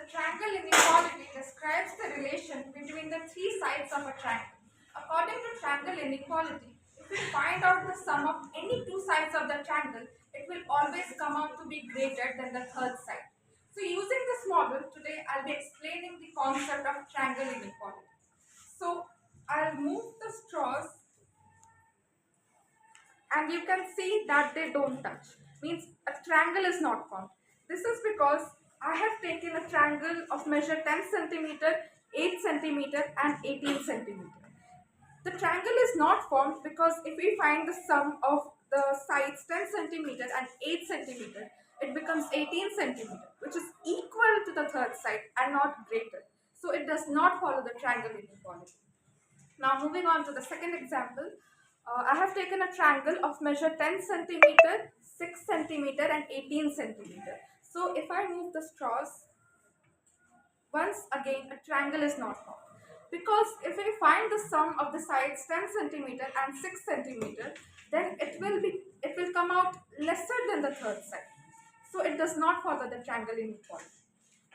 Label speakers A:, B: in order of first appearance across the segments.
A: The triangle inequality describes the relation between the three sides of a triangle. According to triangle inequality, if we find out the sum of any two sides of the triangle, it will always come out to be greater than the third side. So using this model, today I'll be explaining the concept of triangle inequality. So I'll move the straws and you can see that they don't touch, means a triangle is not formed. This is because I have taken a triangle of measure 10 centimeter, 8 centimeter and 18 centimeter. The triangle is not formed because if we find the sum of the sides 10 centimeter and 8 centimeter, it becomes 18 centimeter, which is equal to the third side and not greater. So it does not follow the triangle inequality. Now moving on to the second example, I have taken a triangle of measure 10 centimeter, 6 centimeter and 18 centimeter. So if I move the straws, once again a triangle is not formed. Because if we find the sum of the sides 10 centimeter and 6 centimeter, then it will come out lesser than the third side. So it does not follow the triangle inequality.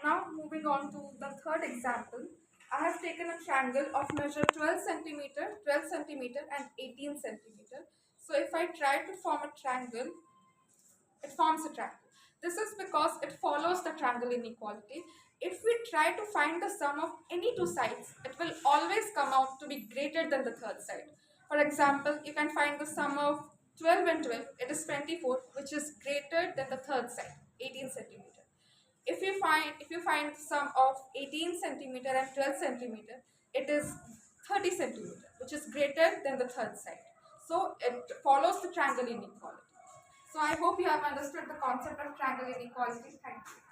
A: Now moving on to the third example, I have taken a triangle of measure 12 centimeter and 18 centimeter. So if I try to form a triangle, it forms a triangle. This is because it follows the triangle inequality. If we try to find the sum of any two sides, it will always come out to be greater than the third side. For example, you can find the sum of 12 and 12, it is 24, which is greater than the third side, 18 centimeter. If you find the sum of 18 centimeter and 12 centimeter, it is 30 centimeter, which is greater than the third side. So it follows the triangle inequality. So I hope you have understood the concept of triangle inequality. Thank you.